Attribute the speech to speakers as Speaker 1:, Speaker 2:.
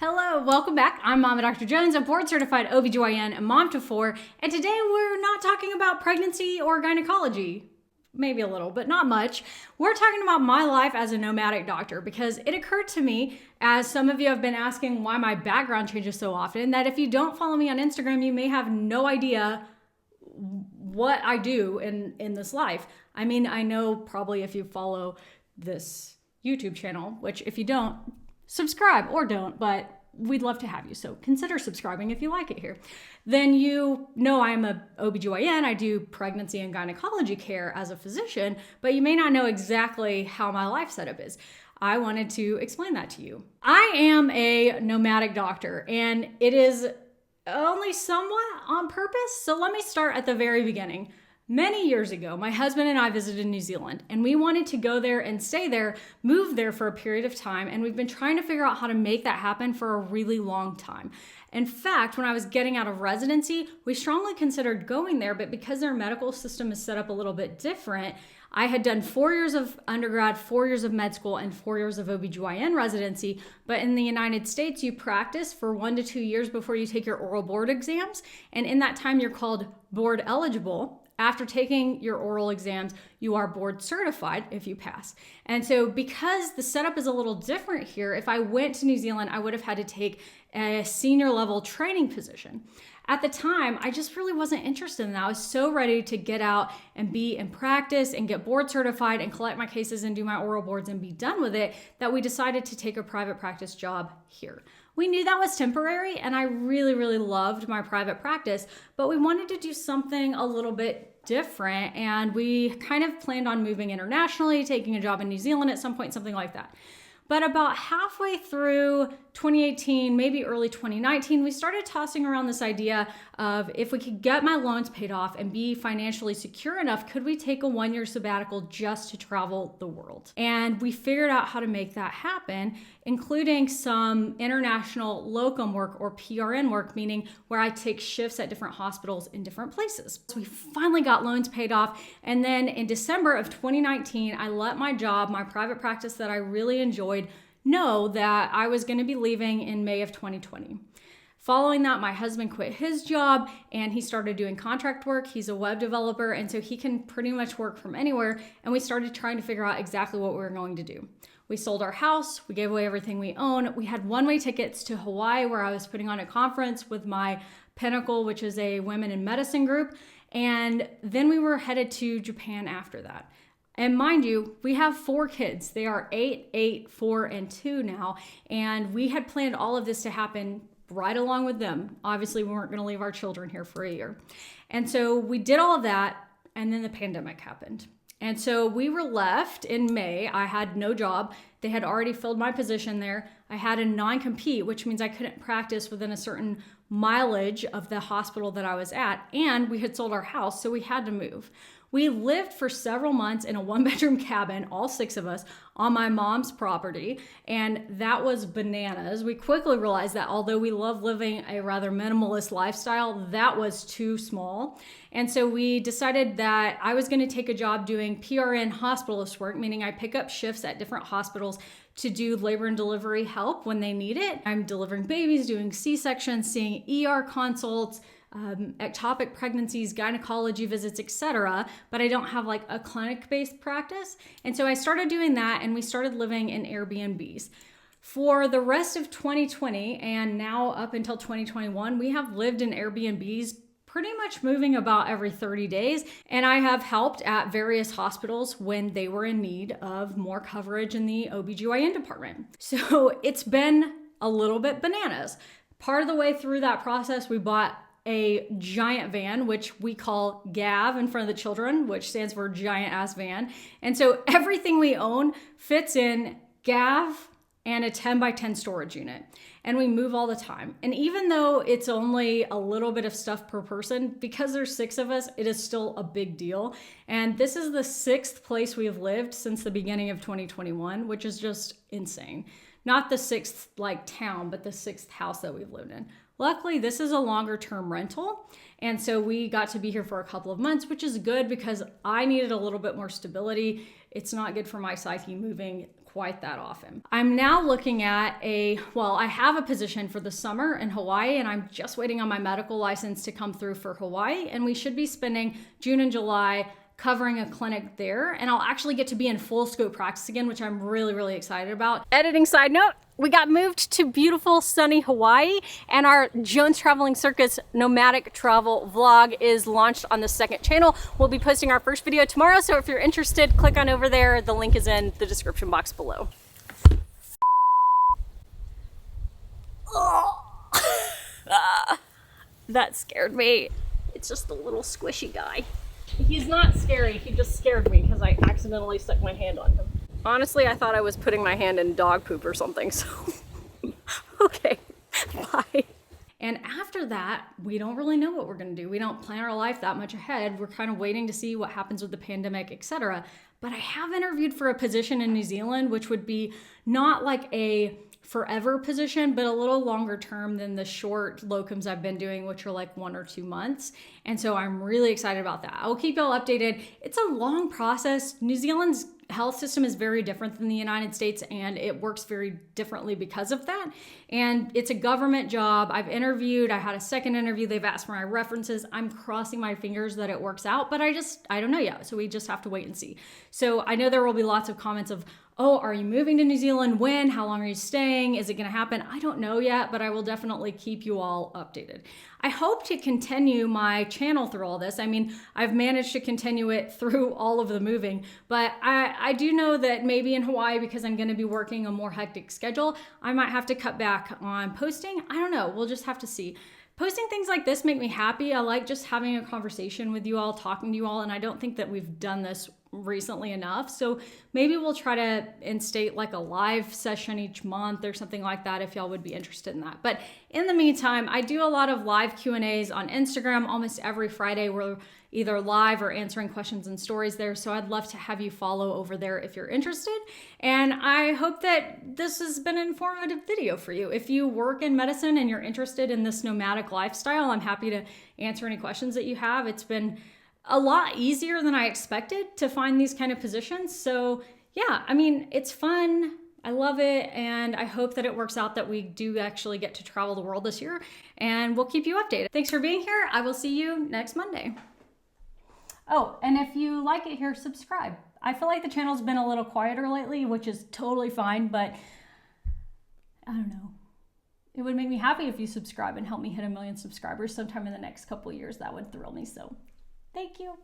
Speaker 1: Hello, welcome back. I'm Mama Dr. Jones, a board certified OBGYN and mom to four, and today we're not talking about pregnancy or gynecology. Maybe a little, but not much. We're talking about my life as a nomadic doctor because it occurred to me, as some of you have been asking why my background changes so often, that if you don't follow me on Instagram, you may have no idea what I do in this life. I mean, I know probably if you follow this YouTube channel, which if you don't, subscribe or don't, but we'd love to have you. So consider subscribing if you like it here. Then you know I'm a OBGYN. I do pregnancy and gynecology care as a physician, but you may not know exactly how my life setup is. I wanted to explain that to you. I am a nomadic doctor, and it is only somewhat on purpose. So let me start at the very beginning. Many years ago, my husband and I visited New Zealand, and we wanted to go there and stay there, move there for a period of time, and we've been trying to figure out how to make that happen for a really long time. In fact, when I was getting out of residency, we strongly considered going there, but because their medical system is set up a little bit different, I had done 4 years of undergrad, 4 years of med school, and 4 years of OBGYN residency. But in the United States, you practice for 1 to 2 years before you take your oral board exams. And in that time, you're called board eligible. After taking your oral exams, you are board certified if you pass. And so because the setup is a little different here, if I went to New Zealand, I would have had to take a senior level training position. At the time, I just really wasn't interested in that. I was so ready to get out and be in practice and get board certified and collect my cases and do my oral boards and be done with it, that we decided to take a private practice job here. We knew that was temporary, and I really, really loved my private practice, but we wanted to do something a little bit different, and we kind of planned on moving internationally, taking a job in New Zealand at some point, something like that. But about halfway through 2018, maybe early 2019, we started tossing around this idea of if we could get my loans paid off and be financially secure enough, could we take a 1-year sabbatical just to travel the world? And we figured out how to make that happen, including some international locum work or PRN work, meaning where I take shifts at different hospitals in different places. So we finally got loans paid off. And then in December of 2019, I let my job, my private practice that I really enjoyed, know that I was going to be leaving in May of 2020. Following that, my husband quit his job and he started doing contract work. He's a web developer, and so he can pretty much work from anywhere. And we started trying to figure out exactly what we were going to do. We sold our house. We gave away everything we own. We had one-way tickets to Hawaii, where I was putting on a conference with my Pinnacle, which is a women in medicine group. And then we were headed to Japan after that. And mind you, we have 4 kids. They are 8, 4, and 2 now. And we had planned all of this to happen right along with them. Obviously, we weren't going to leave our children here for a year. And so we did all of that, and then the pandemic happened. And so we were left in May. I had no job. They had already filled my position there. I had a non-compete, which means I couldn't practice within a certain mileage of the hospital that I was at. And we had sold our house, so we had to move. We lived for several months in a 1-bedroom cabin, all 6 of us, on my mom's property, and that was bananas. We quickly realized that although we love living a rather minimalist lifestyle, that was too small. And so we decided that I was going to take a job doing PRN hospitalist work, meaning I pick up shifts at different hospitals to do labor and delivery help when they need it. I'm delivering babies, doing C-sections, seeing ER consults, ectopic pregnancies, gynecology visits, etc. But I don't have like a clinic-based practice. And so I started doing that, and we started living in Airbnbs. For the rest of 2020 and now up until 2021, we have lived in Airbnbs, pretty much moving about every 30 days. And I have helped at various hospitals when they were in need of more coverage in the OBGYN department. So it's been a little bit bananas. Part of the way through that process, we bought a giant van, which we call GAV in front of the children, which stands for giant ass van. And so everything we own fits in GAV and a 10 by 10 storage unit. And we move all the time. And even though it's only a little bit of stuff per person, because there's 6 of us, it is still a big deal. And this is the 6th place we've lived since the beginning of 2021, which is just insane. Not the 6th like town, but the 6th house that we've lived in. Luckily, this is a longer term rental. And so we got to be here for a couple of months, which is good because I needed a little bit more stability. It's not good for my psyche moving quite that often. I'm now looking at I have a position for the summer in Hawaii, and I'm just waiting on my medical license to come through for Hawaii. And we should be spending June and July covering a clinic there. And I'll actually get to be in full scope practice again, which I'm really, really excited about. Editing side note, we got moved to beautiful sunny Hawaii, and our Jones Traveling Circus nomadic travel vlog is launched on the second channel. We'll be posting our first video tomorrow, so if you're interested, click on over there. The link is in the description box below. That scared me. It's just a little squishy guy. He's not scary, he just scared me because I accidentally stuck my hand on him. Honestly, I thought I was putting my hand in dog poop or something, so okay, bye. And after that, we don't really know what we're gonna do. We don't plan our life that much ahead. We're kind of waiting to see what happens with the pandemic, etc. But I have interviewed for a position in New Zealand, which would be not like a forever position, but a little longer term than the short locums I've been doing, which are like 1 or 2 months. And so I'm really excited about that. I'll keep y'all updated. It's a long process. New Zealand's health system is very different than the United States, and it works very differently because of that. And it's a government job. I've interviewed, I had a second interview. They've asked for my references. I'm crossing my fingers that it works out, but I don't know yet. So we just have to wait and see. So I know there will be lots of comments of, oh, are you moving to New Zealand? When? How long are you staying? Is it gonna happen? I don't know yet, but I will definitely keep you all updated. I hope to continue my channel through all this. I mean, I've managed to continue it through all of the moving, but I do know that maybe in Hawaii, because I'm gonna be working a more hectic schedule, I might have to cut back on posting. I don't know, we'll just have to see. Posting things like this make me happy. I like just having a conversation with you all, talking to you all, and I don't think that we've done this recently enough. So maybe we'll try to instate like a live session each month or something like that if y'all would be interested in that. But in the meantime, I do a lot of live Q&As on Instagram almost every Friday. We're either live or answering questions and stories there. So I'd love to have you follow over there if you're interested. And I hope that this has been an informative video for you. If you work in medicine and you're interested in this nomadic lifestyle, I'm happy to answer any questions that you have. It's been a lot easier than I expected to find these kind of positions. So yeah, I mean, it's fun. I love it. And I hope that it works out that we do actually get to travel the world this year, and we'll keep you updated. Thanks for being here. I will see you next Monday. Oh, and if you like it here, subscribe. I feel like the channel's been a little quieter lately, which is totally fine, but I don't know. It would make me happy if you subscribe and help me hit 1 million subscribers sometime in the next couple of years. That would thrill me. So thank you.